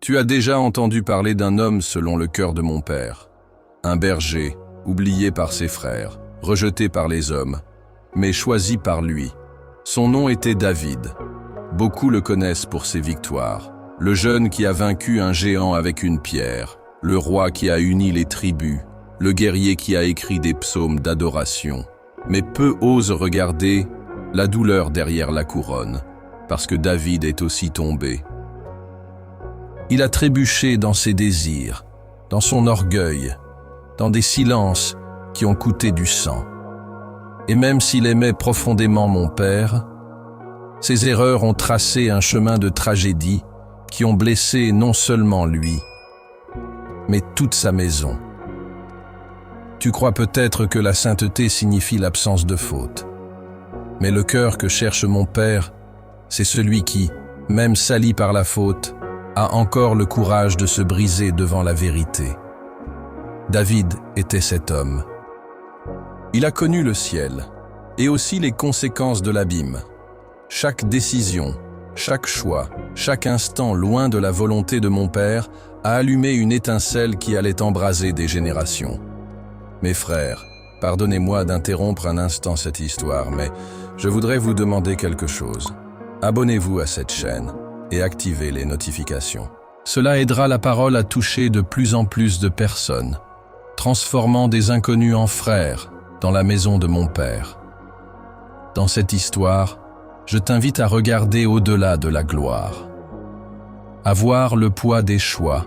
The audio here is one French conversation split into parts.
Tu as déjà entendu parler d'un homme selon le cœur de mon père, un berger, oublié par ses frères, rejeté par les hommes, mais choisi par lui. Son nom était David. Beaucoup le connaissent pour ses victoires. Le jeune qui a vaincu un géant avec une pierre, le roi qui a uni les tribus, le guerrier qui a écrit des psaumes d'adoration. Mais peu osent regarder la douleur derrière la couronne, parce que David est aussi tombé. Il a trébuché dans ses désirs, dans son orgueil, dans des silences qui ont coûté du sang. Et même s'il aimait profondément mon père, ses erreurs ont tracé un chemin de tragédie qui ont blessé non seulement lui, mais toute sa maison. Tu crois peut-être que la sainteté signifie l'absence de faute. Mais le cœur que cherche mon père, c'est celui qui, même sali par la faute, a encore le courage de se briser devant la vérité. David était cet homme. Il a connu le ciel, et aussi les conséquences de l'abîme. Chaque décision, chaque choix, chaque instant loin de la volonté de mon père a allumé une étincelle qui allait embraser des générations. Mes frères, pardonnez-moi d'interrompre un instant cette histoire, mais je voudrais vous demander quelque chose. Abonnez-vous à cette chaîne et activez les notifications. Cela aidera la parole à toucher de plus en plus de personnes, transformant des inconnus en frères dans la maison de mon père. Dans cette histoire, je t'invite à regarder au-delà de la gloire, à voir le poids des choix,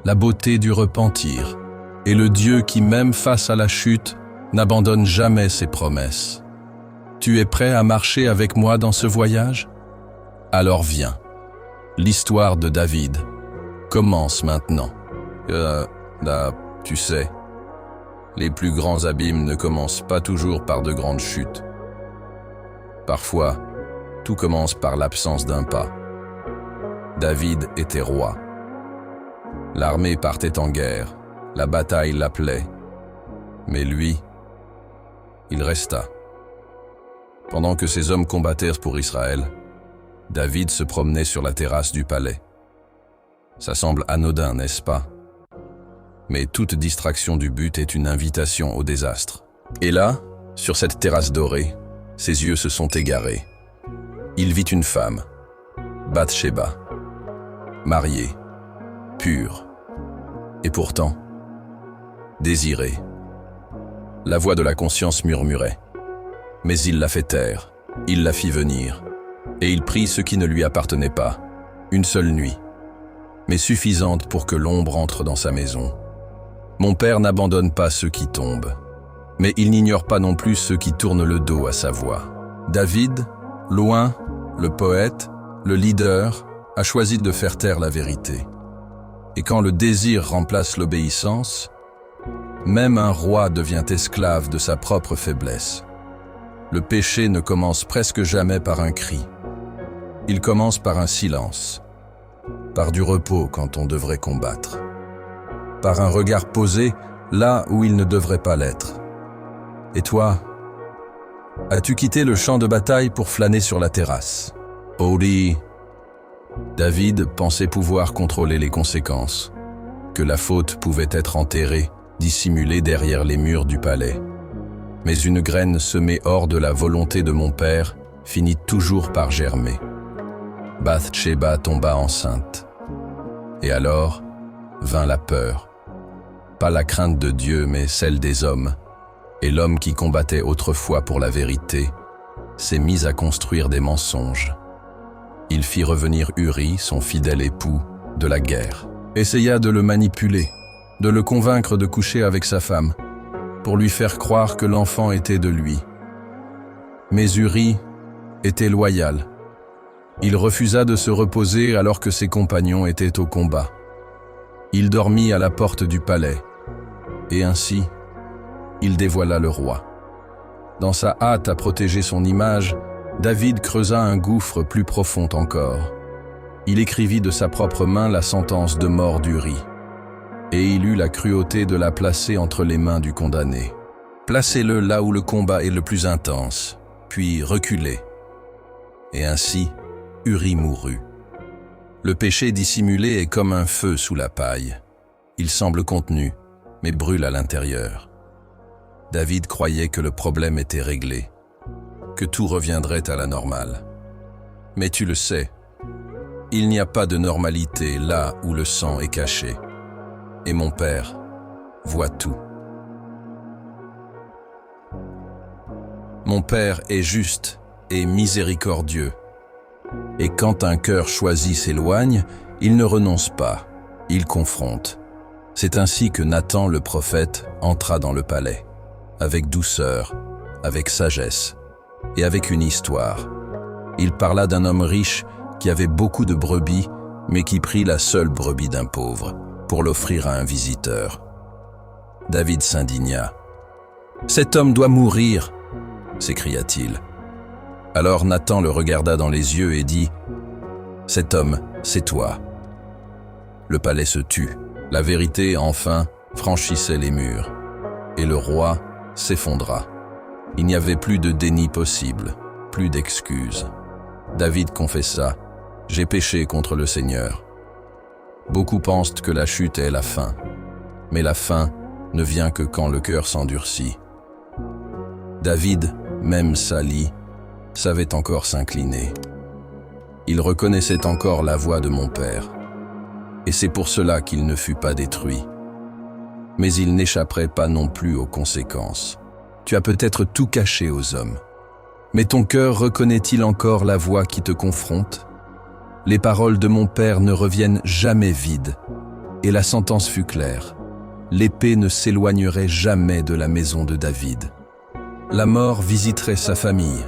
la beauté du repentir, et le Dieu qui, même face à la chute, n'abandonne jamais ses promesses. Tu es prêt à marcher avec moi dans ce voyage? Alors viens. L'histoire de David commence maintenant. Tu sais, les plus grands abîmes ne commencent pas toujours par de grandes chutes. Parfois, tout commence par l'absence d'un pas. David était roi. L'armée partait en guerre. La bataille l'appelait, mais lui, il resta. Pendant que ses hommes combattèrent pour Israël, David se promenait sur la terrasse du palais. Ça semble anodin, n'est-ce pas? Mais toute distraction du but est une invitation au désastre. Et là, sur cette terrasse dorée, ses yeux se sont égarés. Il vit une femme, Bathsheba, mariée, pure, et pourtant, désirée. La voix de la conscience murmurait. Mais il la fait taire, il la fit venir, et il prit ce qui ne lui appartenait pas, une seule nuit, mais suffisante pour que l'ombre entre dans sa maison. Mon père n'abandonne pas ceux qui tombent, mais il n'ignore pas non plus ceux qui tournent le dos à sa voix. David, loin, le poète, le leader, a choisi de faire taire la vérité. Et quand le désir remplace l'obéissance, même un roi devient esclave de sa propre faiblesse. Le péché ne commence presque jamais par un cri. Il commence par un silence, par du repos quand on devrait combattre, par un regard posé là où il ne devrait pas l'être. Et toi, as-tu quitté le champ de bataille pour flâner sur la terrasse? Holy, David pensait pouvoir contrôler les conséquences, que la faute pouvait être enterrée, dissimulée derrière les murs du palais. Mais une graine semée hors de la volonté de mon père finit toujours par germer. Bathsheba tomba enceinte. Et alors vint la peur. Pas la crainte de Dieu, mais celle des hommes. Et l'homme qui combattait autrefois pour la vérité s'est mis à construire des mensonges. Il fit revenir Uri, son fidèle époux, de la guerre. Essaya de le manipuler, de le convaincre de coucher avec sa femme, pour lui faire croire que l'enfant était de lui. Mais Uri était loyal. Il refusa de se reposer alors que ses compagnons étaient au combat. Il dormit à la porte du palais, et ainsi, il dévoila le roi. Dans sa hâte à protéger son image, David creusa un gouffre plus profond encore. Il écrivit de sa propre main la sentence de mort d'Uri. Et il eut la cruauté de la placer entre les mains du condamné. Placez-le là où le combat est le plus intense, puis reculez. Et ainsi, Uri mourut. Le péché dissimulé est comme un feu sous la paille. Il semble contenu, mais brûle à l'intérieur. David croyait que le problème était réglé, que tout reviendrait à la normale. Mais tu le sais, il n'y a pas de normalité là où le sang est caché. Et mon Père voit tout. Mon Père est juste et miséricordieux. Et quand un cœur choisi s'éloigne, il ne renonce pas, il confronte. C'est ainsi que Nathan le prophète entra dans le palais, avec douceur, avec sagesse et avec une histoire. Il parla d'un homme riche qui avait beaucoup de brebis, mais qui prit la seule brebis d'un pauvre pour l'offrir à un visiteur. David s'indigna. « Cet homme doit mourir !» s'écria-t-il. Alors Nathan le regarda dans les yeux et dit « Cet homme, c'est toi. » Le palais se tut. La vérité, enfin, franchissait les murs. Et le roi s'effondra. Il n'y avait plus de déni possible, plus d'excuses. David confessa « J'ai péché contre le Seigneur. » Beaucoup pensent que la chute est la fin, mais la fin ne vient que quand le cœur s'endurcit. David, même sali, savait encore s'incliner. Il reconnaissait encore la voix de mon Père, et c'est pour cela qu'il ne fut pas détruit. Mais il n'échapperait pas non plus aux conséquences. Tu as peut-être tout caché aux hommes, mais ton cœur reconnaît-il encore la voix qui te confronte? Les paroles de mon Père ne reviennent jamais vides, et la sentence fut claire. L'épée ne s'éloignerait jamais de la maison de David. La mort visiterait sa famille.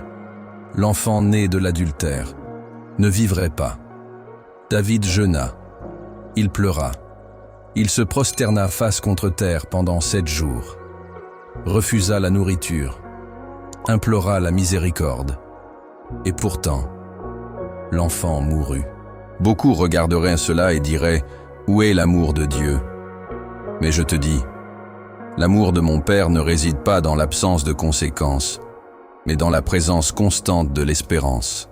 L'enfant né de l'adultère ne vivrait pas. David jeûna. Il pleura. Il se prosterna face contre terre pendant 7 jours. Refusa la nourriture. Implora la miséricorde. Et pourtant, l'enfant mourut. Beaucoup regarderaient cela et diraient « Où est l'amour de Dieu ?» Mais je te dis, l'amour de mon Père ne réside pas dans l'absence de conséquences, mais dans la présence constante de l'espérance.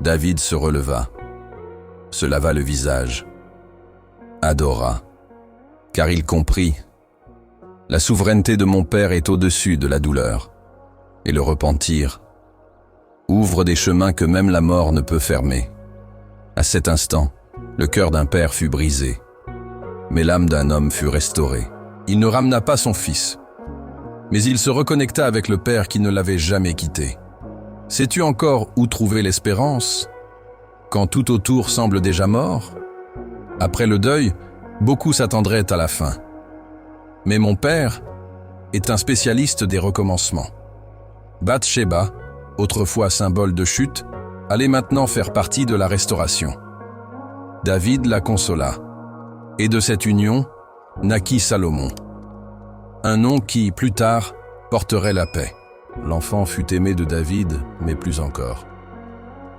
David se releva, se lava le visage, adora, car il comprit. La souveraineté de mon Père est au-dessus de la douleur, et le repentir ouvre des chemins que même la mort ne peut fermer. À cet instant, le cœur d'un père fut brisé, mais l'âme d'un homme fut restaurée. Il ne ramena pas son fils, mais il se reconnecta avec le Père qui ne l'avait jamais quitté. Sais-tu encore où trouver l'espérance, quand tout autour semble déjà mort? Après le deuil, beaucoup s'attendraient à la fin. Mais mon Père est un spécialiste des recommencements. Bathsheba, autrefois symbole de chute, allait maintenant faire partie de la restauration. David la consola, et de cette union naquit Salomon, un nom qui, plus tard, porterait la paix. L'enfant fut aimé de David, mais plus encore,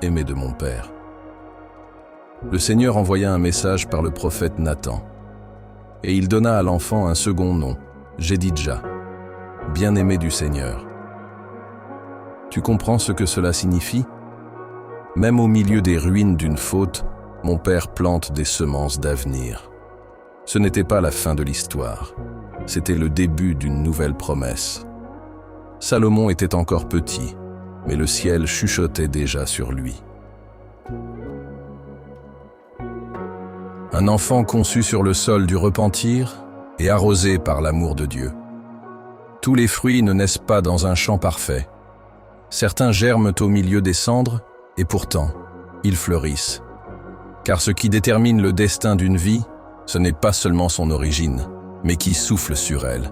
aimé de mon Père. Le Seigneur envoya un message par le prophète Nathan, et il donna à l'enfant un second nom, Jédidja, bien-aimé du Seigneur. Tu comprends ce que cela signifie? Même au milieu des ruines d'une faute, mon Père plante des semences d'avenir. Ce n'était pas la fin de l'histoire, c'était le début d'une nouvelle promesse. Salomon était encore petit, mais le ciel chuchotait déjà sur lui. Un enfant conçu sur le sol du repentir et arrosé par l'amour de Dieu. Tous les fruits ne naissent pas dans un champ parfait. Certains germent au milieu des cendres, et pourtant, ils fleurissent. Car ce qui détermine le destin d'une vie, ce n'est pas seulement son origine, mais qui souffle sur elle.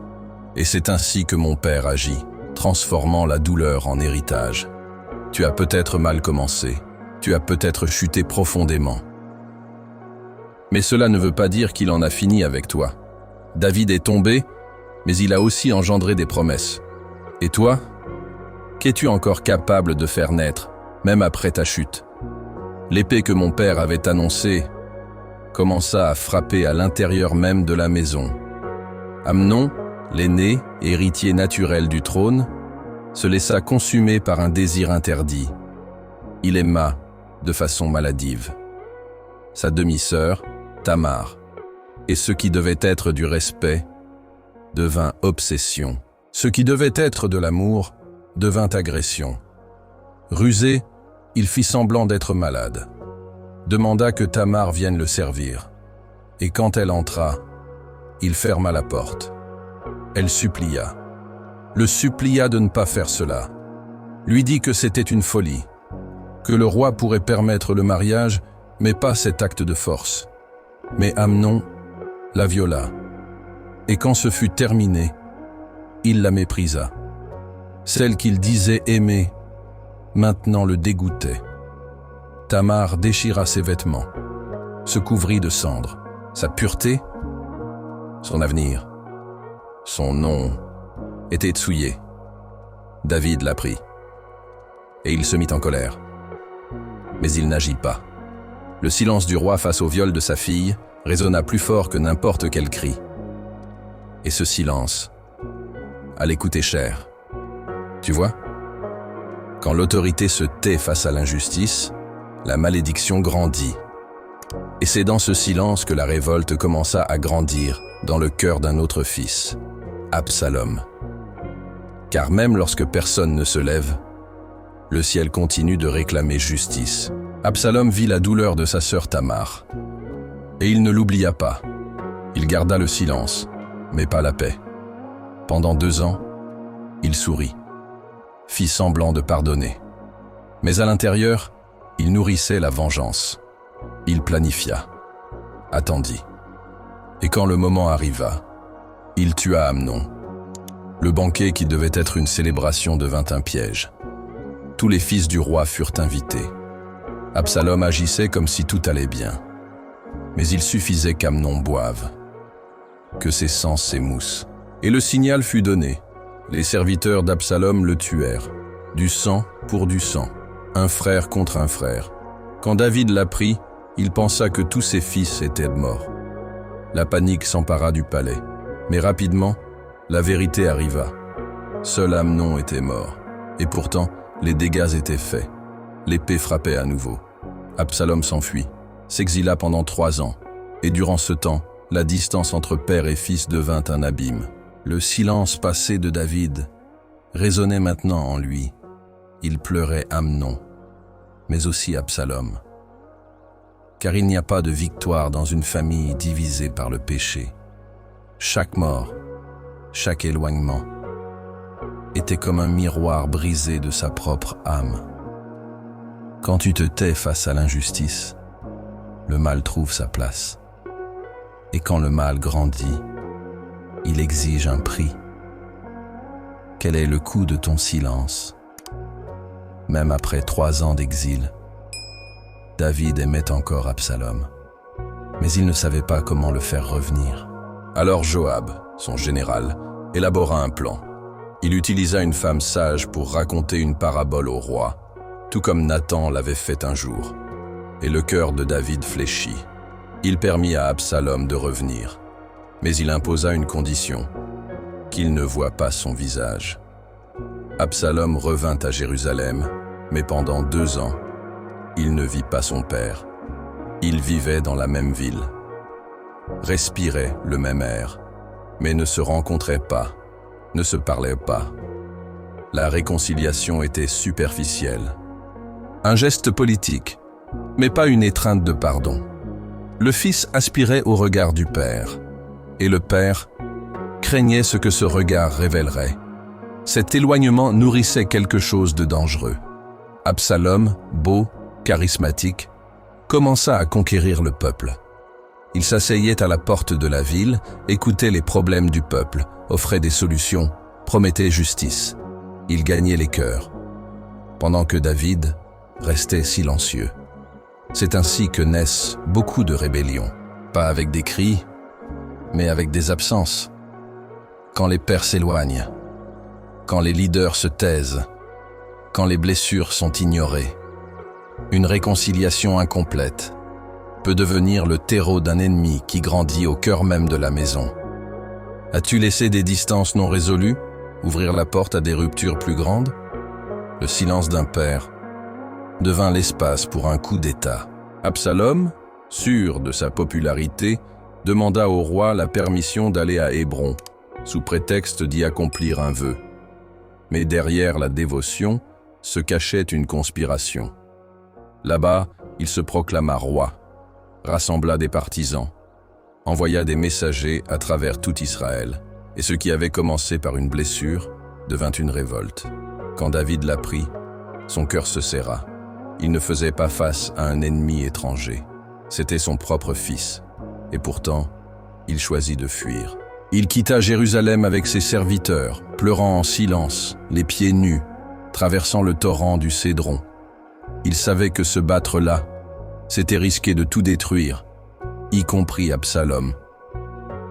Et c'est ainsi que mon Père agit, transformant la douleur en héritage. Tu as peut-être mal commencé, tu as peut-être chuté profondément. Mais cela ne veut pas dire qu'il en a fini avec toi. David est tombé, mais il a aussi engendré des promesses. Et toi, qu'es-tu encore capable de faire naître, même après ta chute? L'épée que mon Père avait annoncée commença à frapper à l'intérieur même de la maison. Amnon, l'aîné, héritier naturel du trône, se laissa consumer par un désir interdit. Il aima de façon maladive. sa demi-sœur, Tamar, et ce qui devait être du respect devint obsession. Ce qui devait être de l'amour devint agression. Rusé, il fit semblant d'être malade. Demanda que Tamar vienne le servir. Et quand elle entra, il ferma la porte. Elle supplia. Le supplia de ne pas faire cela. Lui dit que c'était une folie, que le roi pourrait permettre le mariage, mais pas cet acte de force. Mais Amnon la viola. Et quand ce fut terminé, il la méprisa. Celle qu'il disait aimer, maintenant le dégoûtait. Tamar déchira ses vêtements, se couvrit de cendres. Sa pureté, son avenir, son nom était souillé. David l'apprit, et il se mit en colère. Mais il n'agit pas. Le silence du roi face au viol de sa fille résonna plus fort que n'importe quel cri. Et ce silence allait coûter cher. Tu vois? Quand l'autorité se tait face à l'injustice, la malédiction grandit. Et c'est dans ce silence que la révolte commença à grandir dans le cœur d'un autre fils, Absalom. Car même lorsque personne ne se lève, le ciel continue de réclamer justice. Absalom vit la douleur de sa sœur Tamar. Et il ne l'oublia pas. Il garda le silence, mais pas la paix. Pendant 2 ans, il sourit, fit semblant de pardonner. Mais à l'intérieur, il nourrissait la vengeance. Il planifia, attendit. Et quand le moment arriva, il tua Amnon. Le banquet qui devait être une célébration devint un piège. Tous les fils du roi furent invités. Absalom agissait comme si tout allait bien. Mais il suffisait qu'Amnon boive, que ses sangs s'émoussent. Et le signal fut donné. Les serviteurs d'Absalom le tuèrent. Du sang pour du sang, un frère contre un frère. Quand David l'apprit, il pensa que tous ses fils étaient morts. La panique s'empara du palais. Mais rapidement, la vérité arriva. Seul Amnon était mort. Et pourtant, les dégâts étaient faits. L'épée frappait à nouveau. Absalom s'enfuit, s'exila pendant 3 ans. Et durant ce temps, la distance entre père et fils devint un abîme. Le silence passé de David résonnait maintenant en lui. Il pleurait Amnon, mais aussi Absalom. Car il n'y a pas de victoire dans une famille divisée par le péché. Chaque mort, chaque éloignement, était comme un miroir brisé de sa propre âme. Quand tu te tais face à l'injustice, le mal trouve sa place. Et quand le mal grandit, il exige un prix. Quel est le coût de ton silence? Même après 3 ans d'exil, David aimait encore Absalom, mais il ne savait pas comment le faire revenir. Alors Joab, son général, élabora un plan. Il utilisa une femme sage pour raconter une parabole au roi, tout comme Nathan l'avait fait un jour. Et le cœur de David fléchit. Il permit à Absalom de revenir, mais il imposa une condition, qu'il ne voie pas son visage. Absalom revint à Jérusalem, mais pendant 2 ans, il ne vit pas son père. Ils vivaient dans la même ville, respiraient le même air, mais ne se rencontraient pas, ne se parlaient pas. La réconciliation était superficielle. Un geste politique, mais pas une étreinte de pardon. Le fils aspirait au regard du père, et le père craignait ce que ce regard révélerait. Cet éloignement nourrissait quelque chose de dangereux. Absalom, beau, charismatique, commença à conquérir le peuple. Il s'asseyait à la porte de la ville, écoutait les problèmes du peuple, offrait des solutions, promettait justice. Il gagnait les cœurs, pendant que David restait silencieux. C'est ainsi que naissent beaucoup de rébellions, pas avec des cris, mais avec des absences. Quand les pères s'éloignent, quand les leaders se taisent, quand les blessures sont ignorées, une réconciliation incomplète peut devenir le terreau d'un ennemi qui grandit au cœur même de la maison. As-tu laissé des distances non résolues ouvrir la porte à des ruptures plus grandes? Le silence d'un père devint l'espace pour un coup d'État. Absalom, sûr de sa popularité, demanda au roi la permission d'aller à Hébron, sous prétexte d'y accomplir un vœu. Mais derrière la dévotion se cachait une conspiration. Là-bas, il se proclama roi, rassembla des partisans, envoya des messagers à travers tout Israël, et ce qui avait commencé par une blessure devint une révolte. Quand David l'apprit, son cœur se serra. Il ne faisait pas face à un ennemi étranger. C'était son propre fils, et pourtant, il choisit de fuir. Il quitta Jérusalem avec ses serviteurs, pleurant en silence, les pieds nus, traversant le torrent du Cédron. Il savait que se battre là, c'était risquer de tout détruire, y compris Absalom.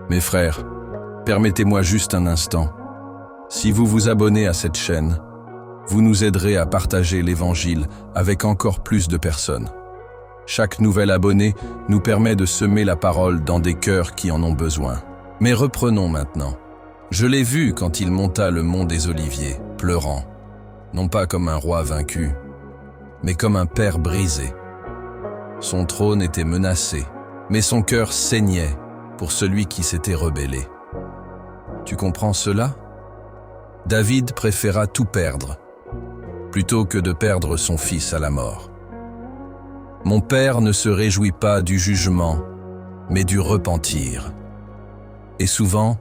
Mes frères, permettez-moi juste un instant. Si vous vous abonnez à cette chaîne, vous nous aiderez à partager l'Évangile avec encore plus de personnes. Chaque nouvel abonné nous permet de semer la parole dans des cœurs qui en ont besoin. Mais reprenons maintenant. Je l'ai vu quand il monta le mont des Oliviers, pleurant, non pas comme un roi vaincu, mais comme un père brisé. Son trône était menacé, mais son cœur saignait pour celui qui s'était rebellé. Tu comprends cela? David préféra tout perdre, plutôt que de perdre son fils à la mort. Mon père ne se réjouit pas du jugement, mais du repentir. Et souvent,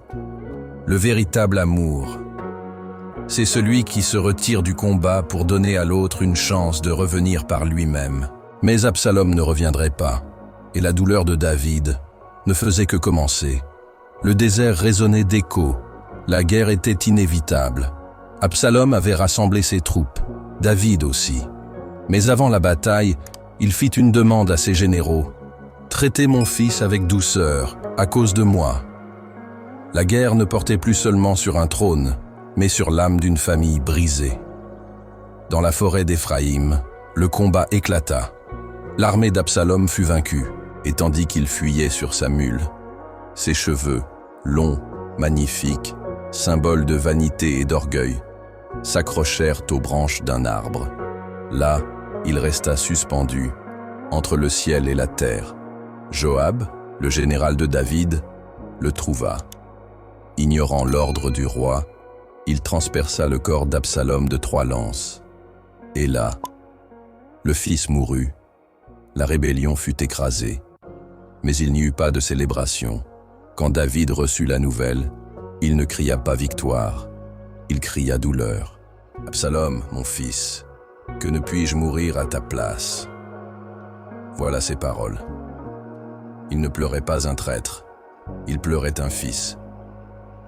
le véritable amour, c'est celui qui se retire du combat pour donner à l'autre une chance de revenir par lui-même. Mais Absalom ne reviendrait pas, et la douleur de David ne faisait que commencer. Le désert résonnait d'échos, la guerre était inévitable. Absalom avait rassemblé ses troupes, David aussi. Mais avant la bataille, il fit une demande à ses généraux. « Traitez mon fils avec douceur, à cause de moi. » La guerre ne portait plus seulement sur un trône, mais sur l'âme d'une famille brisée. Dans la forêt d'Éphraïm, le combat éclata. L'armée d'Absalom fut vaincue, et tandis qu'il fuyait sur sa mule, ses cheveux, longs, magnifiques, symboles de vanité et d'orgueil, s'accrochèrent aux branches d'un arbre. Là, il resta suspendu, entre le ciel et la terre. Joab, le général de David, le trouva. Ignorant l'ordre du roi, il transperça le corps d'Absalom de 3 lances. Et là, le fils mourut. La rébellion fut écrasée. Mais il n'y eut pas de célébration. Quand David reçut la nouvelle, il ne cria pas victoire, il cria douleur. « Absalom, mon fils, que ne puis-je mourir à ta place ?» Voilà ses paroles. Il ne pleurait pas un traître, il pleurait un fils.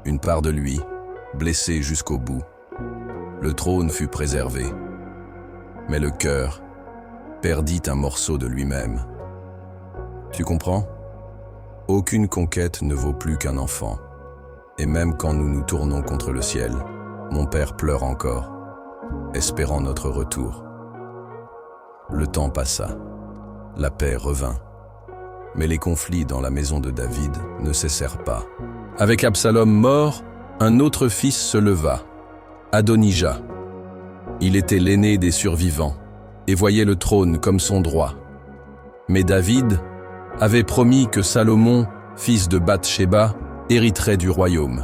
Une part de lui, blessée jusqu'au bout. Le trône fut préservé, mais le cœur perdit un morceau de lui-même. Tu comprends? Aucune conquête ne vaut plus qu'un enfant. Et même quand nous nous tournons contre le ciel, mon père pleure encore, espérant notre retour. Le temps passa, la paix revint, mais les conflits dans la maison de David ne cessèrent pas. Avec Absalom mort, un autre fils se leva, Adonijah. Il était l'aîné des survivants et voyait le trône comme son droit. Mais David avait promis que Salomon, fils de Bath-Shéba, hériterait du royaume.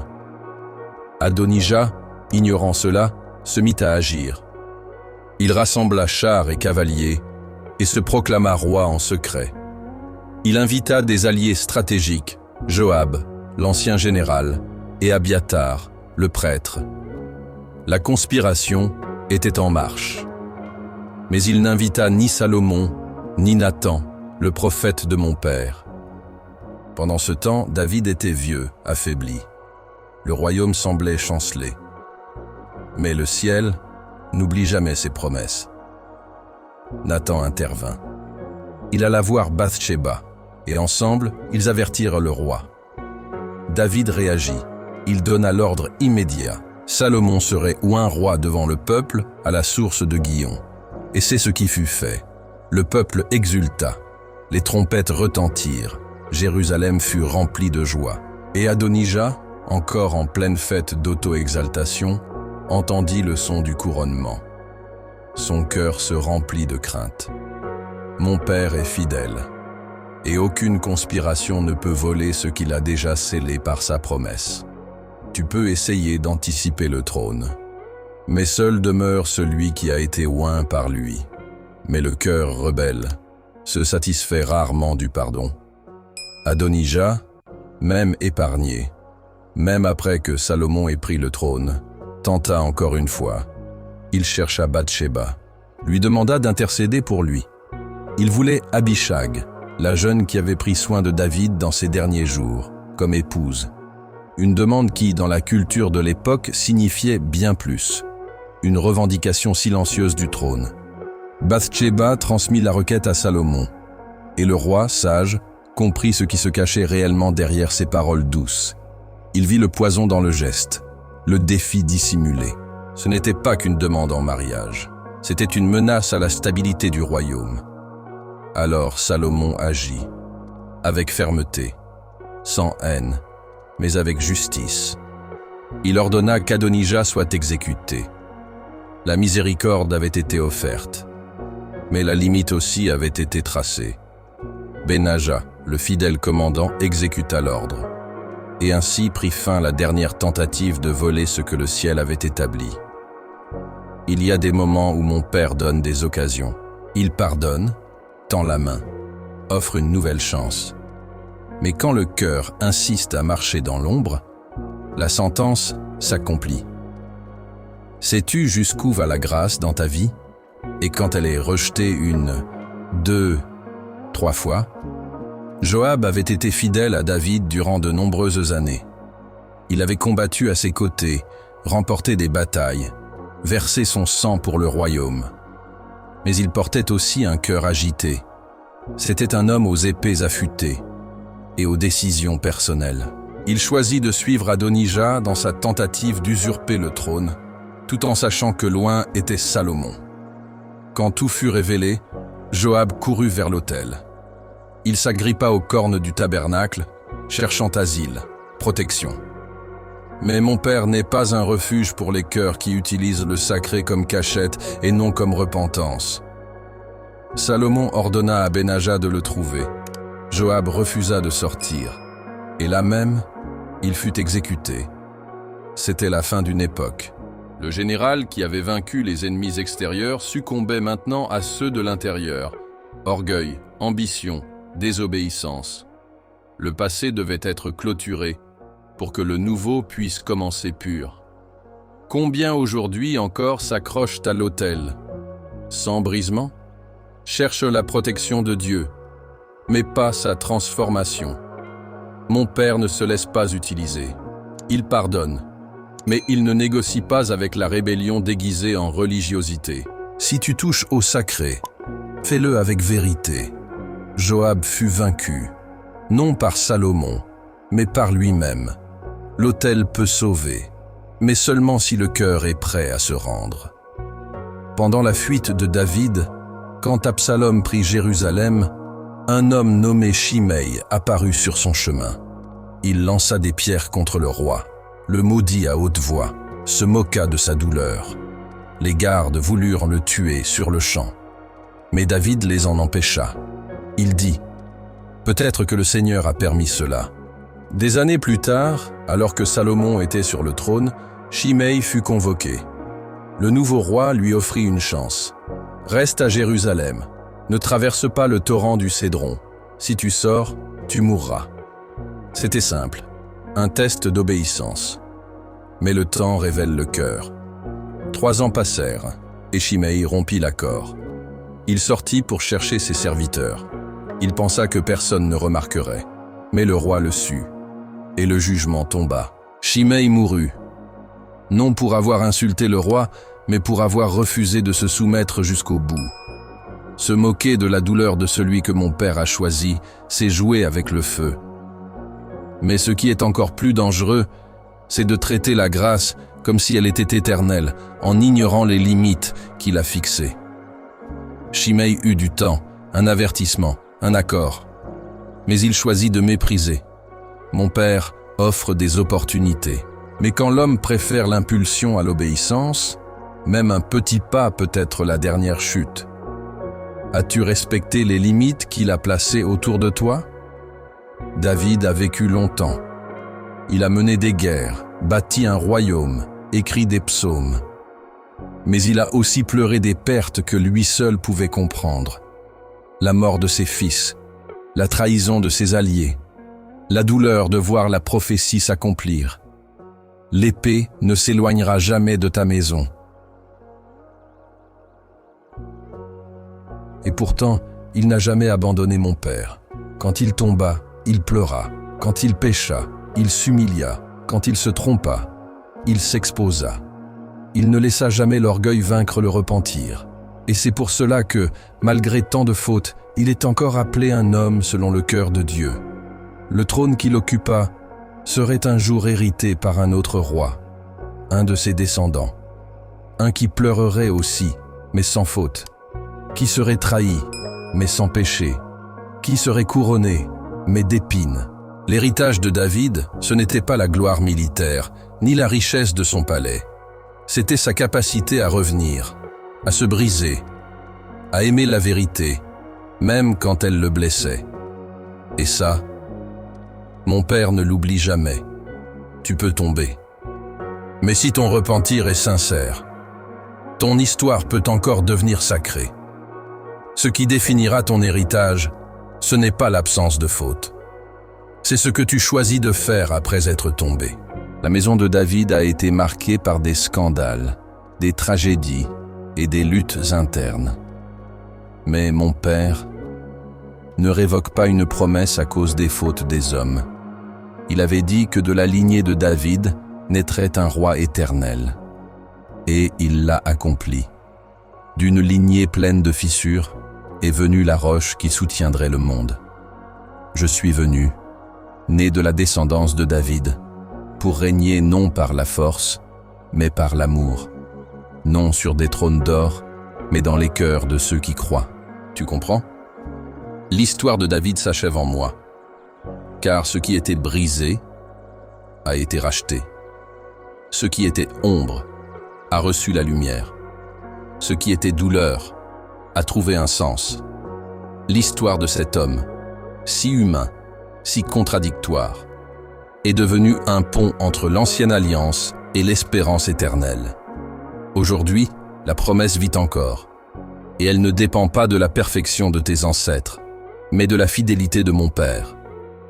Adonijah, ignorant cela, se mit à agir. Il rassembla chars et cavaliers et se proclama roi en secret. Il invita des alliés stratégiques, Joab, l'ancien général, et Abiatar, le prêtre. La conspiration était en marche. Mais il n'invita ni Salomon, ni Nathan, le prophète de mon père. Pendant ce temps, David était vieux, affaibli. Le royaume semblait chanceler. Mais le ciel n'oublie jamais ses promesses. Nathan intervint. Il alla voir Bath-Shéba, et ensemble, ils avertirent le roi. David réagit. Il donna l'ordre immédiat. Salomon serait oint roi devant le peuple à la source de Gihon. Et c'est ce qui fut fait. Le peuple exulta. Les trompettes retentirent. Jérusalem fut remplie de joie. Et Adonijah, encore en pleine fête d'auto-exaltation, entendit le son du couronnement. Son cœur se remplit de crainte. Mon père est fidèle, et aucune conspiration ne peut voler ce qu'il a déjà scellé par sa promesse. Tu peux essayer d'anticiper le trône, mais seul demeure celui qui a été oint par lui. Mais le cœur rebelle se satisfait rarement du pardon. Adonijah, même épargné, même après que Salomon ait pris le trône, tenta encore une fois. Il chercha Bathsheba, lui demanda d'intercéder pour lui. Il voulait Abishag, la jeune qui avait pris soin de David dans ses derniers jours, comme épouse. Une demande qui, dans la culture de l'époque, signifiait bien plus. Une revendication silencieuse du trône. Bathsheba transmit la requête à Salomon, et le roi, sage, comprit ce qui se cachait réellement derrière ces paroles douces. Il vit le poison dans le geste, le défi dissimulé. Ce n'était pas qu'une demande en mariage, c'était une menace à la stabilité du royaume. Alors Salomon agit, avec fermeté, sans haine, mais avec justice. Il ordonna qu'Adonijah soit exécuté. La miséricorde avait été offerte, mais la limite aussi avait été tracée. Benajah, le fidèle commandant, exécuta l'ordre, et ainsi prit fin la dernière tentative de voler ce que le ciel avait établi. Il y a des moments où mon père donne des occasions. Il pardonne, tend la main, offre une nouvelle chance. Mais quand le cœur insiste à marcher dans l'ombre, la sentence s'accomplit. Sais-tu jusqu'où va la grâce dans ta vie? Et quand elle est rejetée 1, 2, 3 fois? Joab avait été fidèle à David durant de nombreuses années. Il avait combattu à ses côtés, remporté des batailles, versé son sang pour le royaume. Mais il portait aussi un cœur agité. C'était un homme aux épées affûtées et aux décisions personnelles. Il choisit de suivre Adonijah dans sa tentative d'usurper le trône, tout en sachant que loin était Salomon. Quand tout fut révélé, Joab courut vers l'autel. Il s'agrippa aux cornes du tabernacle, cherchant asile, protection. Mais mon père n'est pas un refuge pour les cœurs qui utilisent le sacré comme cachette et non comme repentance. Salomon ordonna à Benajah de le trouver. Joab refusa de sortir, et là même, il fut exécuté. C'était la fin d'une époque. Le général qui avait vaincu les ennemis extérieurs succombait maintenant à ceux de l'intérieur. Orgueil, ambition, désobéissance. Le passé devait être clôturé pour que le nouveau puisse commencer pur. Combien aujourd'hui encore s'accrochent à l'autel? Sans brisement? Cherchent la protection de Dieu, mais pas sa transformation. Mon père ne se laisse pas utiliser. Il pardonne, mais il ne négocie pas avec la rébellion déguisée en religiosité. Si tu touches au sacré, fais-le avec vérité. Joab fut vaincu, non par Salomon, mais par lui-même. L'autel peut sauver, mais seulement si le cœur est prêt à se rendre. Pendant la fuite de David, quand Absalom prit Jérusalem, un homme nommé Shimei apparut sur son chemin. Il lança des pierres contre le roi, le maudit à haute voix, se moqua de sa douleur. Les gardes voulurent le tuer sur le champ, mais David les en empêcha. Il dit « Peut-être que le Seigneur a permis cela ». Des années plus tard, alors que Salomon était sur le trône, Shimei fut convoqué. Le nouveau roi lui offrit une chance. « Reste à Jérusalem, ne traverse pas le torrent du Cédron. Si tu sors, tu mourras. » C'était simple, un test d'obéissance. Mais le temps révèle le cœur. 3 ans passèrent, et Shimei rompit l'accord. Il sortit pour chercher ses serviteurs. Il pensa que personne ne remarquerait, mais le roi le sut, et le jugement tomba. Shimei mourut, non pour avoir insulté le roi, mais pour avoir refusé de se soumettre jusqu'au bout. Se moquer de la douleur de celui que mon père a choisi, c'est jouer avec le feu. Mais ce qui est encore plus dangereux, c'est de traiter la grâce comme si elle était éternelle, en ignorant les limites qu'il a fixées. Shimei eut du temps, un avertissement, un accord. Mais il choisit de mépriser. Mon père offre des opportunités. Mais quand l'homme préfère l'impulsion à l'obéissance, même un petit pas peut être la dernière chute. As-tu respecté les limites qu'il a placées autour de toi? David a vécu longtemps. Il a mené des guerres, bâti un royaume, écrit des psaumes. Mais il a aussi pleuré des pertes que lui seul pouvait comprendre. La mort de ses fils, la trahison de ses alliés, la douleur de voir la prophétie s'accomplir. L'épée ne s'éloignera jamais de ta maison. Et pourtant, il n'a jamais abandonné mon père. Quand il tomba, il pleura. Quand il pécha, il s'humilia. Quand il se trompa, il s'exposa. Il ne laissa jamais l'orgueil vaincre le repentir. Et c'est pour cela que, malgré tant de fautes, il est encore appelé un homme selon le cœur de Dieu. Le trône qu'il occupa serait un jour hérité par un autre roi, un de ses descendants, un qui pleurerait aussi, mais sans faute, qui serait trahi, mais sans péché, qui serait couronné, mais d'épines. L'héritage de David, ce n'était pas la gloire militaire, ni la richesse de son palais. C'était sa capacité à revenir, à se briser, à aimer la vérité, même quand elle le blessait. Et ça, mon père ne l'oublie jamais. Tu peux tomber. Mais si ton repentir est sincère, ton histoire peut encore devenir sacrée. Ce qui définira ton héritage, ce n'est pas l'absence de faute. C'est ce que tu choisis de faire après être tombé. La maison de David a été marquée par des scandales, des tragédies et des luttes internes. Mais mon père ne révoque pas une promesse à cause des fautes des hommes. Il avait dit que de la lignée de David naîtrait un roi éternel. Et il l'a accompli. D'une lignée pleine de fissures est venue la roche qui soutiendrait le monde. Je suis venu, né de la descendance de David, pour régner non par la force, mais par l'amour. Non sur des trônes d'or, mais dans les cœurs de ceux qui croient. Tu comprends? L'histoire de David s'achève en moi, car ce qui était brisé a été racheté. Ce qui était ombre a reçu la lumière. Ce qui était douleur a trouvé un sens. L'histoire de cet homme, si humain, si contradictoire, est devenue un pont entre l'ancienne alliance et l'espérance éternelle. Aujourd'hui, la promesse vit encore, et elle ne dépend pas de la perfection de tes ancêtres, mais de la fidélité de mon père.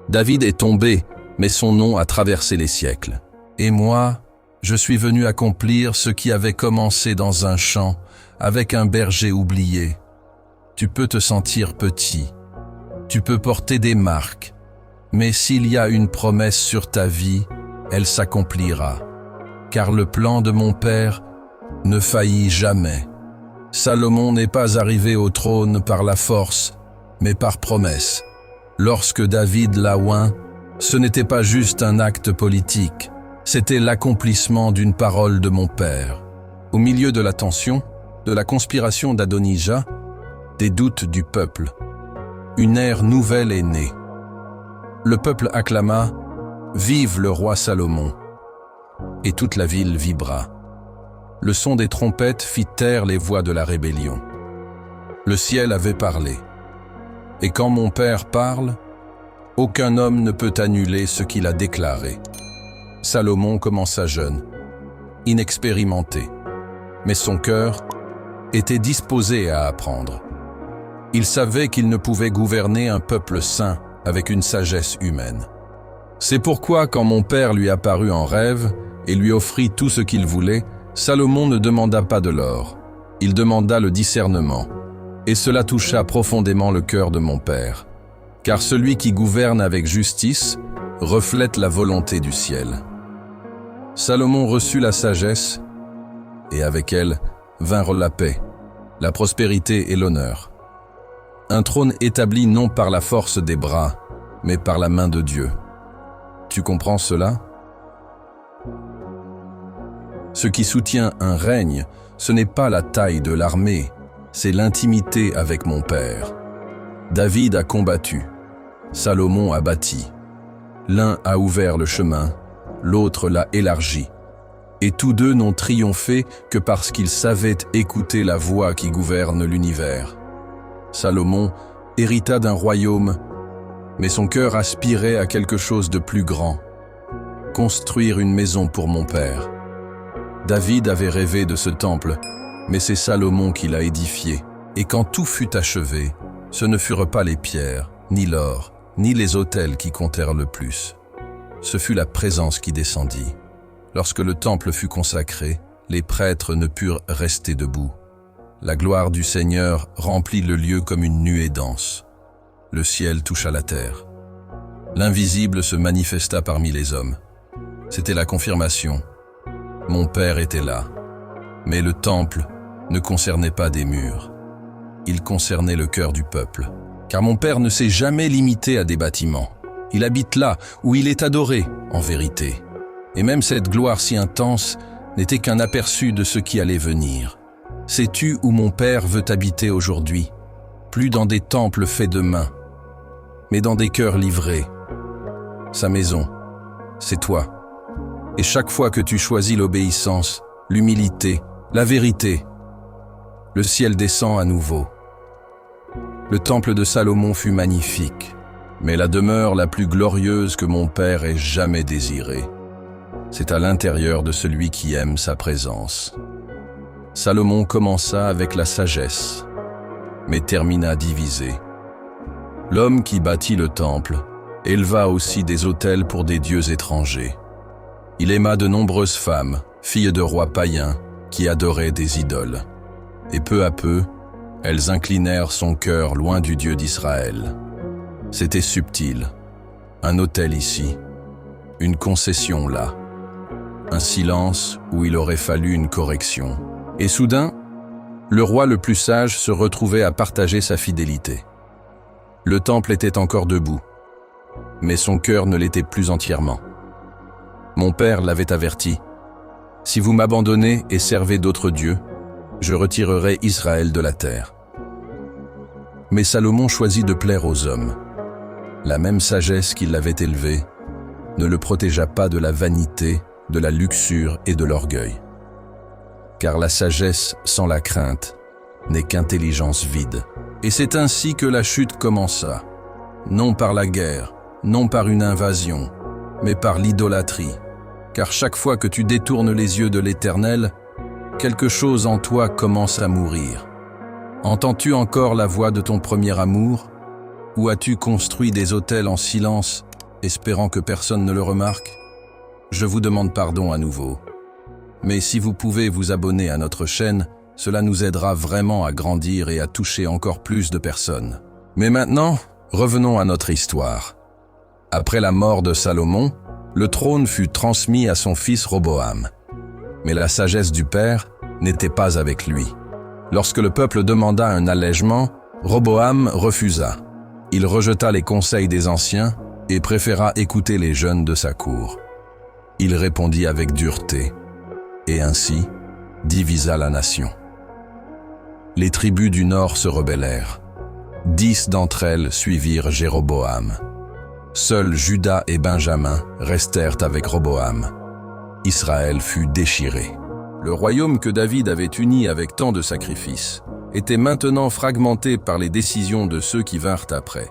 David est tombé, mais son nom a traversé les siècles. Et moi, je suis venu accomplir ce qui avait commencé dans un champ, avec un berger oublié. Tu peux te sentir petit, tu peux porter des marques, mais s'il y a une promesse sur ta vie, elle s'accomplira. Car le plan de mon père ne faillit jamais. Salomon n'est pas arrivé au trône par la force, mais par promesse. Lorsque David l'a oint, ce n'était pas juste un acte politique, c'était l'accomplissement d'une parole de mon père. Au milieu de la tension, de la conspiration d'Adonijah, des doutes du peuple, une ère nouvelle est née. Le peuple acclama « Vive le roi Salomon !» et toute la ville vibra. Le son des trompettes fit taire les voix de la rébellion. Le ciel avait parlé. Et quand mon père parle, aucun homme ne peut annuler ce qu'il a déclaré. Salomon commença jeune, inexpérimenté, mais son cœur était disposé à apprendre. Il savait qu'il ne pouvait gouverner un peuple saint avec une sagesse humaine. C'est pourquoi quand mon père lui apparut en rêve et lui offrit tout ce qu'il voulait, Salomon ne demanda pas de l'or, il demanda le discernement. Et cela toucha profondément le cœur de mon père. Car celui qui gouverne avec justice reflète la volonté du ciel. Salomon reçut la sagesse, et avec elle vinrent la paix, la prospérité et l'honneur. Un trône établi non par la force des bras, mais par la main de Dieu. Tu comprends cela? Ce qui soutient un règne, ce n'est pas la taille de l'armée, c'est l'intimité avec mon père. David a combattu, Salomon a bâti. L'un a ouvert le chemin, l'autre l'a élargi. Et tous deux n'ont triomphé que parce qu'ils savaient écouter la voix qui gouverne l'univers. Salomon hérita d'un royaume, mais son cœur aspirait à quelque chose de plus grand. Construire une maison pour mon père. David avait rêvé de ce temple, mais c'est Salomon qui l'a édifié. Et quand tout fut achevé, ce ne furent pas les pierres, ni l'or, ni les autels qui comptèrent le plus. Ce fut la présence qui descendit. Lorsque le temple fut consacré, les prêtres ne purent rester debout. La gloire du Seigneur remplit le lieu comme une nuée dense. Le ciel toucha la terre. L'invisible se manifesta parmi les hommes. C'était la confirmation. Mon Père était là. Mais le temple ne concernait pas des murs. Il concernait le cœur du peuple. Car mon Père ne s'est jamais limité à des bâtiments. Il habite là où il est adoré, en vérité. Et même cette gloire si intense n'était qu'un aperçu de ce qui allait venir. Sais-tu où mon Père veut habiter aujourd'hui? Plus dans des temples faits de mains, mais dans des cœurs livrés. Sa maison, c'est toi. Et chaque fois que tu choisis l'obéissance, l'humilité, la vérité, le ciel descend à nouveau. Le temple de Salomon fut magnifique, mais la demeure la plus glorieuse que mon Père ait jamais désirée, c'est à l'intérieur de celui qui aime sa présence. Salomon commença avec la sagesse, mais termina divisé. L'homme qui bâtit le temple éleva aussi des autels pour des dieux étrangers. Il aima de nombreuses femmes, filles de rois païens, qui adoraient des idoles. Et peu à peu, elles inclinèrent son cœur loin du Dieu d'Israël. C'était subtil. Un autel ici, une concession là, un silence où il aurait fallu une correction. Et soudain, le roi le plus sage se retrouvait à partager sa fidélité. Le temple était encore debout, mais son cœur ne l'était plus entièrement. Mon père l'avait averti. « Si vous m'abandonnez et servez d'autres dieux, je retirerai Israël de la terre. » Mais Salomon choisit de plaire aux hommes. La même sagesse qui l'avait élevé ne le protégea pas de la vanité, de la luxure et de l'orgueil. Car la sagesse sans la crainte n'est qu'intelligence vide. Et c'est ainsi que la chute commença, non par la guerre, non par une invasion, mais par l'idolâtrie. Car chaque fois que tu détournes les yeux de l'Éternel, quelque chose en toi commence à mourir. Entends-tu encore la voix de ton premier amour? Ou as-tu construit des autels en silence, espérant que personne ne le remarque? Je vous demande pardon à nouveau. Mais si vous pouvez vous abonner à notre chaîne, cela nous aidera vraiment à grandir et à toucher encore plus de personnes. Mais maintenant, revenons à notre histoire. Après la mort de Salomon, le trône fut transmis à son fils Roboam. Mais la sagesse du père n'était pas avec lui. Lorsque le peuple demanda un allègement, Roboam refusa. Il rejeta les conseils des anciens et préféra écouter les jeunes de sa cour. Il répondit avec dureté, et ainsi divisa la nation. Les tribus du nord se rebellèrent. 10 d'entre elles suivirent Jéroboam. Seuls Juda et Benjamin restèrent avec Roboam. Israël fut déchiré. Le royaume que David avait uni avec tant de sacrifices était maintenant fragmenté par les décisions de ceux qui vinrent après.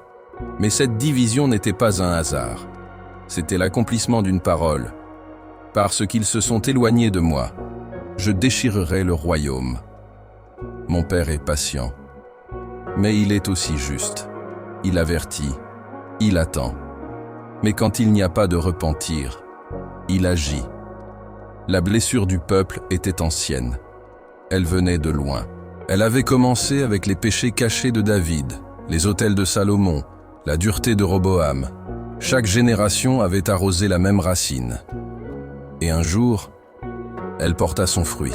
Mais cette division n'était pas un hasard. C'était l'accomplissement d'une parole. Parce qu'ils se sont éloignés de moi, je déchirerai le royaume. Mon père est patient, mais il est aussi juste. Il avertit, il attend. Mais quand il n'y a pas de repentir, il agit. La blessure du peuple était ancienne. Elle venait de loin. Elle avait commencé avec les péchés cachés de David, les autels de Salomon, la dureté de Roboam. Chaque génération avait arrosé la même racine. Et un jour, elle porta son fruit.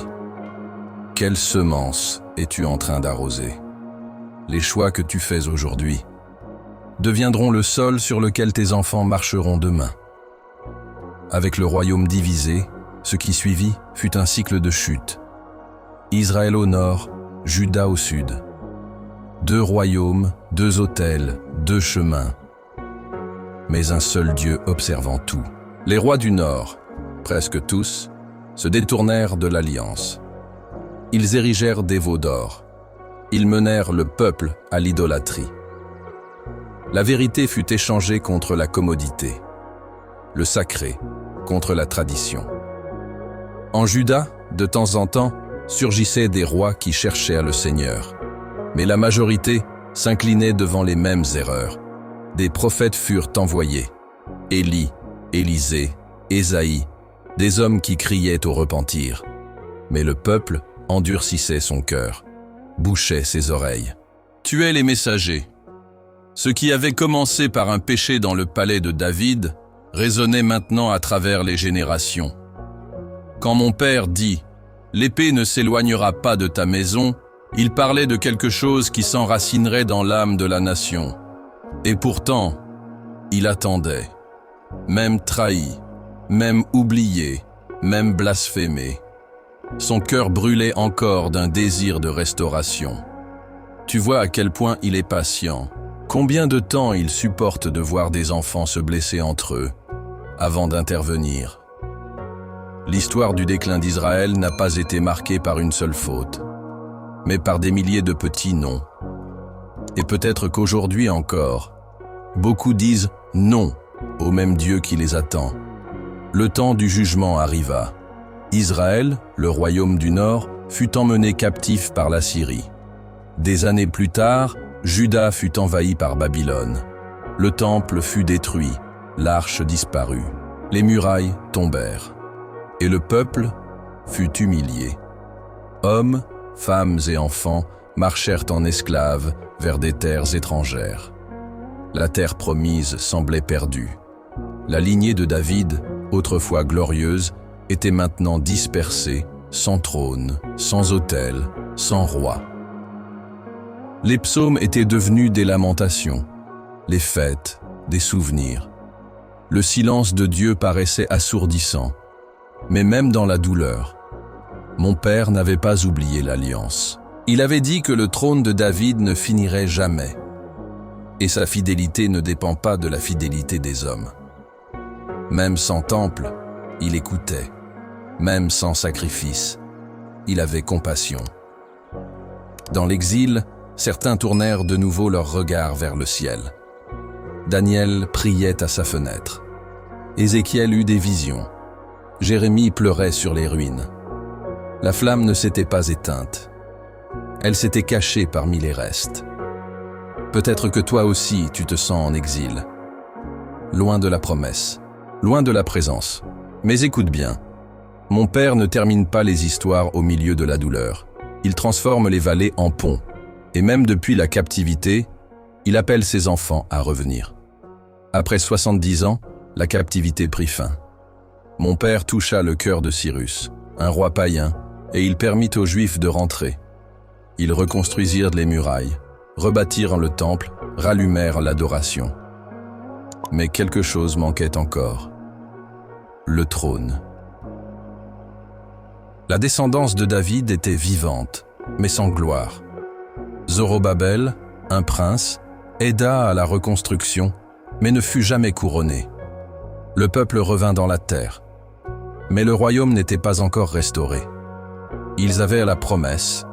Quelle semence es-tu en train d'arroser? Les choix que tu fais aujourd'hui deviendront le sol sur lequel tes enfants marcheront demain. Avec le royaume divisé, ce qui suivit fut un cycle de chute. Israël au nord, Juda au sud. 2 royaumes, 2 autels, 2 chemins. Mais un seul Dieu observant tout. Les rois du nord, presque tous, se détournèrent de l'alliance. Ils érigèrent des veaux d'or. Ils menèrent le peuple à l'idolâtrie. La vérité fut échangée contre la commodité, le sacré contre la tradition. En Juda, de temps en temps, surgissaient des rois qui cherchaient le Seigneur. Mais la majorité s'inclinait devant les mêmes erreurs. Des prophètes furent envoyés. Élie, Élisée, Ésaïe, des hommes qui criaient au repentir. Mais le peuple endurcissait son cœur, bouchait ses oreilles. Tuait les messagers. Ce qui avait commencé par un péché dans le palais de David résonnait maintenant à travers les générations. Quand mon père dit « L'épée ne s'éloignera pas de ta maison », il parlait de quelque chose qui s'enracinerait dans l'âme de la nation. Et pourtant, il attendait, même trahi, même oublié, même blasphémé. Son cœur brûlait encore d'un désir de restauration. Tu vois à quel point il est patient. Combien de temps il supporte de voir des enfants se blesser entre eux, avant d'intervenir. L'histoire du déclin d'Israël n'a pas été marquée par une seule faute, mais par des milliers de petits non. Et peut-être qu'aujourd'hui encore, beaucoup disent non au même Dieu qui les attend. Le temps du jugement arriva. Israël, le royaume du Nord, fut emmené captif par la Syrie. Des années plus tard, Juda fut envahi par Babylone. Le temple fut détruit, l'arche disparut, les murailles tombèrent, et le peuple fut humilié. Hommes, femmes et enfants marchèrent en esclaves vers des terres étrangères. La terre promise semblait perdue. La lignée de David, autrefois glorieuse, était maintenant dispersée, sans trône, sans autel, sans roi. Les psaumes étaient devenus des lamentations, les fêtes, des souvenirs. Le silence de Dieu paraissait assourdissant, mais même dans la douleur, mon père n'avait pas oublié l'alliance. Il avait dit que le trône de David ne finirait jamais, et sa fidélité ne dépend pas de la fidélité des hommes. Même sans temple, il écoutait. Même sans sacrifice, il avait compassion. Dans l'exil, certains tournèrent de nouveau leurs regards vers le ciel. Daniel priait à sa fenêtre. Ézéchiel eut des visions. Jérémie pleurait sur les ruines. La flamme ne s'était pas éteinte. Elle s'était cachée parmi les restes. Peut-être que toi aussi tu te sens en exil. Loin de la promesse, loin de la présence. Mais écoute bien. Mon père ne termine pas les histoires au milieu de la douleur. Il transforme les vallées en ponts. Et même depuis la captivité, il appelle ses enfants à revenir. Après 70 ans, la captivité prit fin. Mon père toucha le cœur de Cyrus, un roi païen, et il permit aux Juifs de rentrer. Ils reconstruisirent les murailles, rebâtirent le temple, rallumèrent l'adoration. Mais quelque chose manquait encore. Le trône. La descendance de David était vivante, mais sans gloire. Zorobabel, un prince, aida à la reconstruction, mais ne fut jamais couronné. Le peuple revint dans la terre, mais le royaume n'était pas encore restauré. Ils avaient la promesse,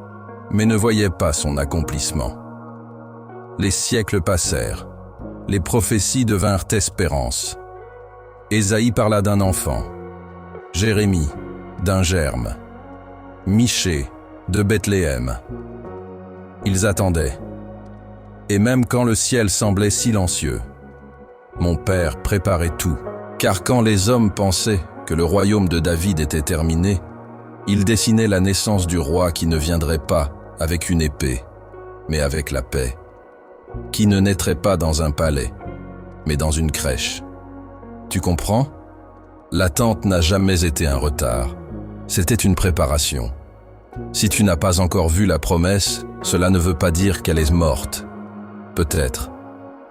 mais ne voyaient pas son accomplissement. Les siècles passèrent, les prophéties devinrent espérance. Ésaïe parla d'un enfant, Jérémie d'un germe, Michée de Bethléem. Ils attendaient. Et même quand le ciel semblait silencieux, mon père préparait tout, car quand les hommes pensaient que le royaume de David était terminé, il dessinait la naissance du roi qui ne viendrait pas avec une épée, mais avec la paix, qui ne naîtrait pas dans un palais, mais dans une crèche. Tu comprends? L'attente n'a jamais été un retard, c'était une préparation. Si tu n'as pas encore vu la promesse, cela ne veut pas dire qu'elle est morte. Peut-être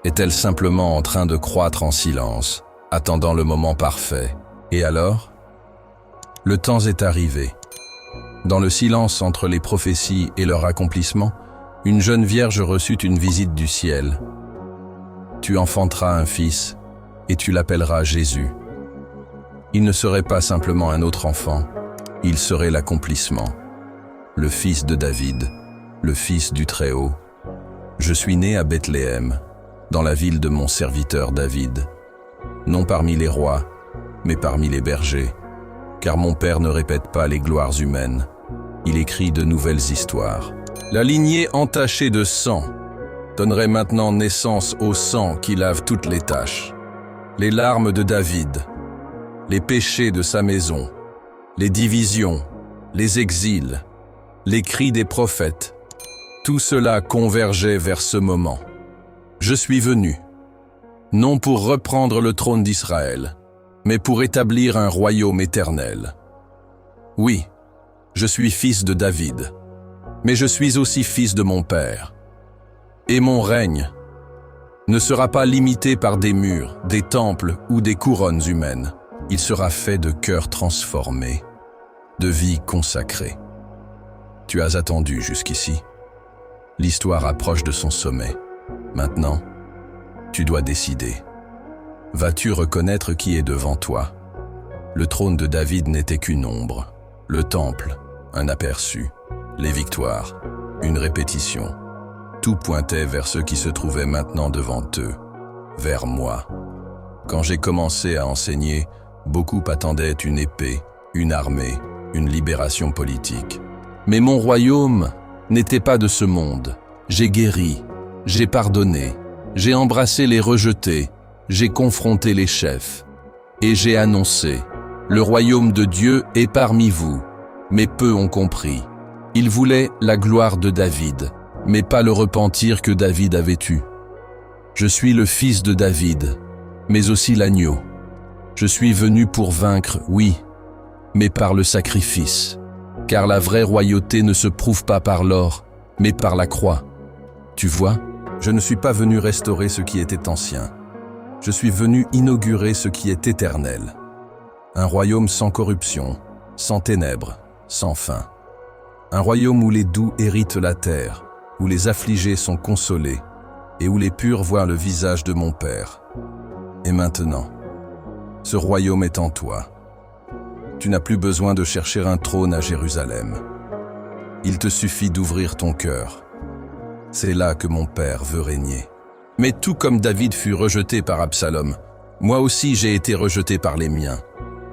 est-elle simplement en train de croître en silence, attendant le moment parfait. Et alors? Le temps est arrivé. Dans le silence entre les prophéties et leur accomplissement, une jeune vierge reçut une visite du ciel. Tu enfanteras un fils, et tu l'appelleras Jésus. Il ne serait pas simplement un autre enfant, il serait l'accomplissement, le fils de David, le Fils du Très-Haut. Je suis né à Bethléem, dans la ville de mon serviteur David, non parmi les rois, mais parmi les bergers, car mon Père ne répète pas les gloires humaines, il écrit de nouvelles histoires. La lignée entachée de sang donnerait maintenant naissance au sang qui lave toutes les taches. Les larmes de David, les péchés de sa maison, les divisions, les exils, les cris des prophètes, tout cela convergeait vers ce moment. Je suis venu, non pour reprendre le trône d'Israël, mais pour établir un royaume éternel. Oui, je suis fils de David, mais je suis aussi fils de mon Père. Et mon règne ne sera pas limité par des murs, des temples ou des couronnes humaines. Il sera fait de cœurs transformés, de vies consacrées. Tu as attendu jusqu'ici. L'histoire approche de son sommet. Maintenant, tu dois décider. Vas-tu reconnaître qui est devant toi? Le trône de David n'était qu'une ombre. Le temple, un aperçu. Les victoires, une répétition. Tout pointait vers ceux qui se trouvaient maintenant devant eux, vers moi. Quand j'ai commencé à enseigner, beaucoup attendaient une épée, une armée, une libération politique. Mais mon royaume n'était pas de ce monde. J'ai guéri, j'ai pardonné, j'ai embrassé les rejetés, j'ai confronté les chefs. Et j'ai annoncé, le royaume de Dieu est parmi vous. Mais peu ont compris. Ils voulaient la gloire de David, mais pas le repentir que David avait eu. Je suis le fils de David, mais aussi l'agneau. Je suis venu pour vaincre, oui, mais par le sacrifice. Car la vraie royauté ne se prouve pas par l'or, mais par la croix. Tu vois, je ne suis pas venu restaurer ce qui était ancien. Je suis venu inaugurer ce qui est éternel. Un royaume sans corruption, sans ténèbres, sans fin. Un royaume où les doux héritent la terre, où les affligés sont consolés, et où les purs voient le visage de mon Père. Et maintenant, ce royaume est en toi. Tu n'as plus besoin de chercher un trône à Jérusalem. Il te suffit d'ouvrir ton cœur. C'est là que mon Père veut régner. Mais tout comme David fut rejeté par Absalom, moi aussi j'ai été rejeté par les miens.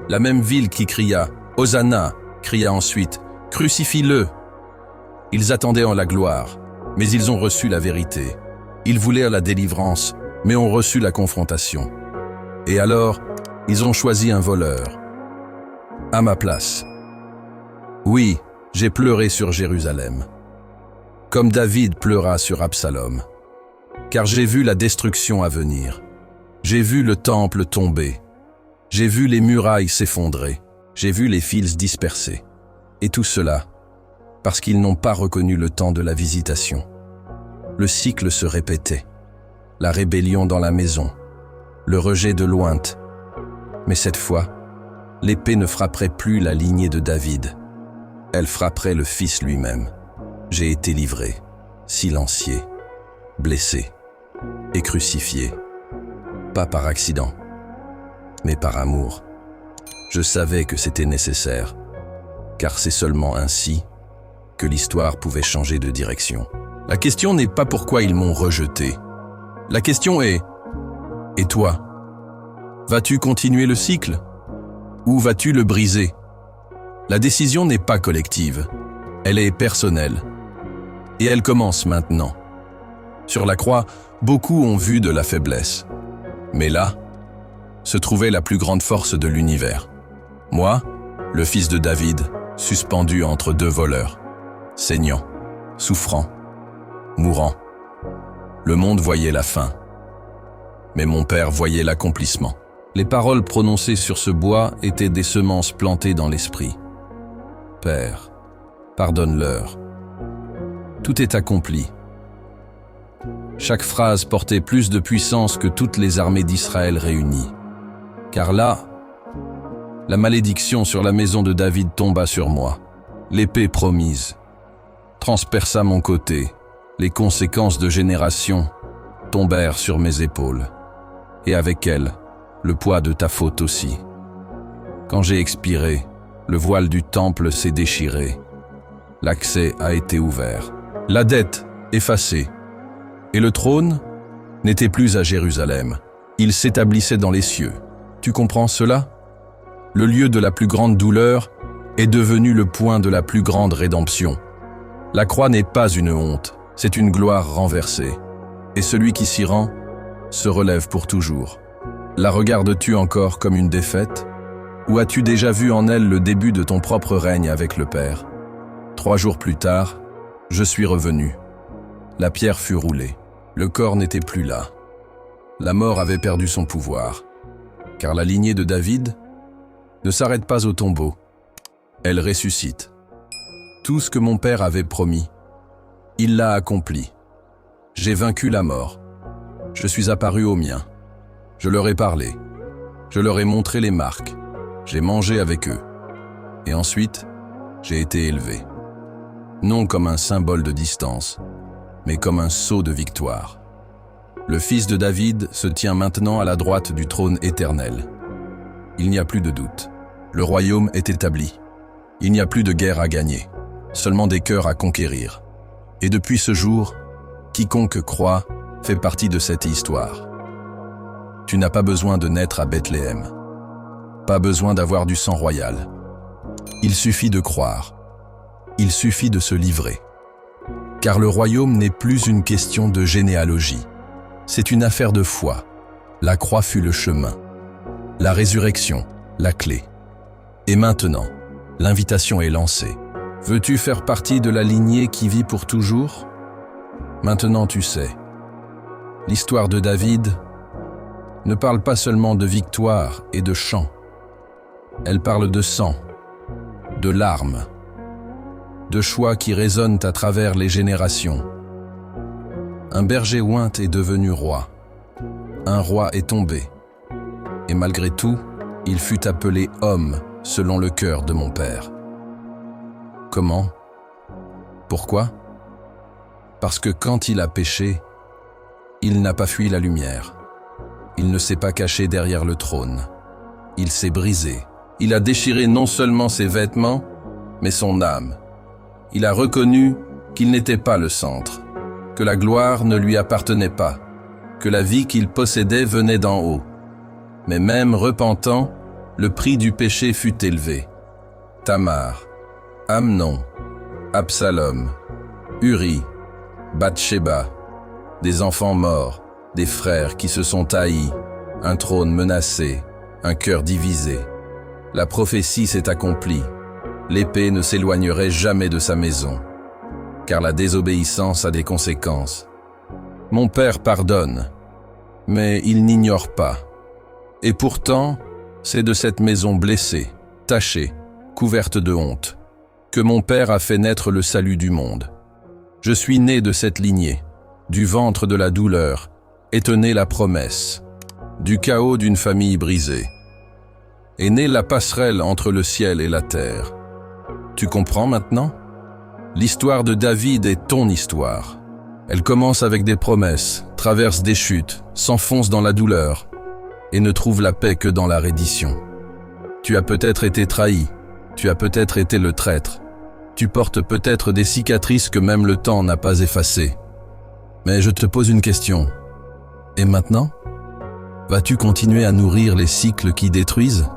La même ville qui cria « Hosanna » cria ensuite « Crucifie-le ». Ils attendaient en la gloire, mais ils ont reçu la vérité. Ils voulaient la délivrance, mais ont reçu la confrontation. Et alors, ils ont choisi un voleur. À ma place. Oui, j'ai pleuré sur Jérusalem. Comme David pleura sur Absalom. Car j'ai vu la destruction à venir. J'ai vu le temple tomber. J'ai vu les murailles s'effondrer. J'ai vu les fils dispersés. Et tout cela, parce qu'ils n'ont pas reconnu le temps de la visitation. Le cycle se répétait. La rébellion dans la maison. Le rejet de l'ointe. Mais cette fois, l'épée ne frapperait plus la lignée de David. Elle frapperait le Fils lui-même. J'ai été livré, silencié, blessé et crucifié. Pas par accident, mais par amour. Je savais que c'était nécessaire, car c'est seulement ainsi que l'histoire pouvait changer de direction. La question n'est pas pourquoi ils m'ont rejeté. La question est, et toi? Vas-tu continuer le cycle? Ou vas-tu le briser? La décision n'est pas collective, elle est personnelle. Et elle commence maintenant. Sur la croix, beaucoup ont vu de la faiblesse. Mais là, se trouvait la plus grande force de l'univers. Moi, le fils de David, suspendu entre deux voleurs, saignant, souffrant, mourant. Le monde voyait la fin. Mais mon Père voyait l'accomplissement. Les paroles prononcées sur ce bois étaient des semences plantées dans l'esprit. Père, pardonne-leur. Tout est accompli. Chaque phrase portait plus de puissance que toutes les armées d'Israël réunies. Car là, la malédiction sur la maison de David tomba sur moi. L'épée promise transperça mon côté. Les conséquences de générations tombèrent sur mes épaules. Et avec elles, le poids de ta faute aussi. Quand j'ai expiré, le voile du temple s'est déchiré. L'accès a été ouvert. La dette effacée. Et le trône n'était plus à Jérusalem. Il s'établissait dans les cieux. Tu comprends cela? Le lieu de la plus grande douleur est devenu le point de la plus grande rédemption. La croix n'est pas une honte, c'est une gloire renversée. Et celui qui s'y rend se relève pour toujours. La regardes-tu encore comme une défaite? Ou as-tu déjà vu en elle le début de ton propre règne avec le Père? 3 jours plus tard, je suis revenu. La pierre fut roulée. Le corps n'était plus là. La mort avait perdu son pouvoir. Car la lignée de David ne s'arrête pas au tombeau. Elle ressuscite. Tout ce que mon Père avait promis, il l'a accompli. J'ai vaincu la mort. Je suis apparu aux miens. Je leur ai parlé. Je leur ai montré les marques. J'ai mangé avec eux. Et ensuite, j'ai été élevé. Non comme un symbole de distance, mais comme un sceau de victoire. Le fils de David se tient maintenant à la droite du trône éternel. Il n'y a plus de doute. Le royaume est établi. Il n'y a plus de guerre à gagner, seulement des cœurs à conquérir. Et depuis ce jour, quiconque croit fait partie de cette histoire. Tu n'as pas besoin de naître à Bethléem. Pas besoin d'avoir du sang royal. Il suffit de croire. Il suffit de se livrer. Car le royaume n'est plus une question de généalogie. C'est une affaire de foi. La croix fut le chemin. La résurrection, la clé. Et maintenant, l'invitation est lancée. Veux-tu faire partie de la lignée qui vit pour toujours? Maintenant tu sais. L'histoire de David ne parle pas seulement de victoire et de chant. Elle parle de sang, de larmes, de choix qui résonnent à travers les générations. Un berger oint est devenu roi. Un roi est tombé. Et malgré tout, il fut appelé homme selon le cœur de mon Père. Comment? Pourquoi? Parce que quand il a péché, il n'a pas fui la lumière. Il ne s'est pas caché derrière le trône. Il s'est brisé. Il a déchiré non seulement ses vêtements, mais son âme. Il a reconnu qu'il n'était pas le centre, que la gloire ne lui appartenait pas, que la vie qu'il possédait venait d'en haut. Mais même repentant, le prix du péché fut élevé. Tamar, Amnon, Absalom, Uri, Bathsheba, des enfants morts, des frères qui se sont haïs, un trône menacé, un cœur divisé. La prophétie s'est accomplie. L'épée ne s'éloignerait jamais de sa maison, car la désobéissance a des conséquences. Mon Père pardonne, mais il n'ignore pas. Et pourtant, c'est de cette maison blessée, tachée, couverte de honte, que mon Père a fait naître le salut du monde. Je suis né de cette lignée, du ventre de la douleur, est née la promesse, du chaos d'une famille brisée. Est née la passerelle entre le ciel et la terre. Tu comprends maintenant? L'histoire de David est ton histoire. Elle commence avec des promesses, traverse des chutes, s'enfonce dans la douleur et ne trouve la paix que dans la reddition. Tu as peut-être été trahi, tu as peut-être été le traître, tu portes peut-être des cicatrices que même le temps n'a pas effacées. Mais je te pose une question. Et maintenant? Vas-tu continuer à nourrir les cycles qui détruisent?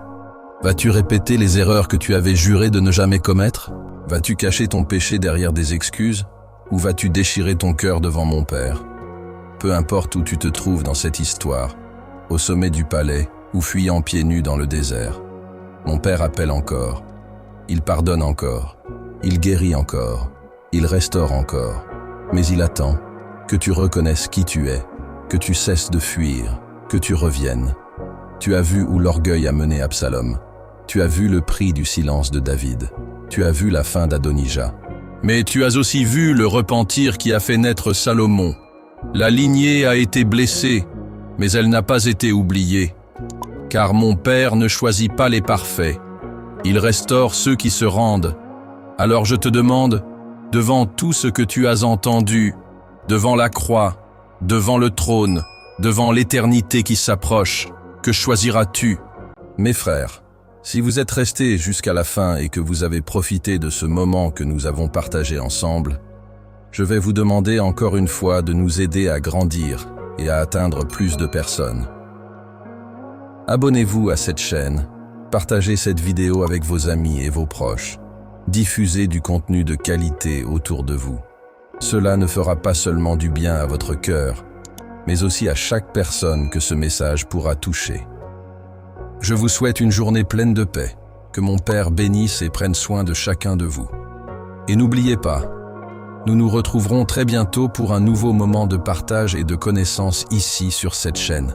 Vas-tu répéter les erreurs que tu avais juré de ne jamais commettre? Vas-tu cacher ton péché derrière des excuses? Ou vas-tu déchirer ton cœur devant mon Père? Peu importe où tu te trouves dans cette histoire, au sommet du palais ou fuyant pieds nus dans le désert, mon Père appelle encore. Il pardonne encore. Il guérit encore. Il restaure encore. Mais il attend que tu reconnaisses qui tu es, que tu cesses de fuir, que tu reviennes. Tu as vu où l'orgueil a mené Absalom. Tu as vu le prix du silence de David. Tu as vu la fin d'Adonijah. Mais tu as aussi vu le repentir qui a fait naître Salomon. La lignée a été blessée, mais elle n'a pas été oubliée. Car mon Père ne choisit pas les parfaits. Il restaure ceux qui se rendent. Alors je te demande, devant tout ce que tu as entendu, devant la croix, devant le trône, devant l'éternité qui s'approche, que choisiras-tu? Mes frères, si vous êtes restés jusqu'à la fin et que vous avez profité de ce moment que nous avons partagé ensemble, Je vais vous demander encore une fois de nous aider à grandir et à atteindre plus de personnes. Abonnez-vous à cette chaîne, partagez cette vidéo avec vos amis et vos proches, diffusez du contenu de qualité autour de vous. Cela ne fera pas seulement du bien à votre cœur, mais aussi à chaque personne que ce message pourra toucher. Je vous souhaite une journée pleine de paix, que mon Père bénisse et prenne soin de chacun de vous. Et n'oubliez pas, nous nous retrouverons très bientôt pour un nouveau moment de partage et de connaissance ici sur cette chaîne.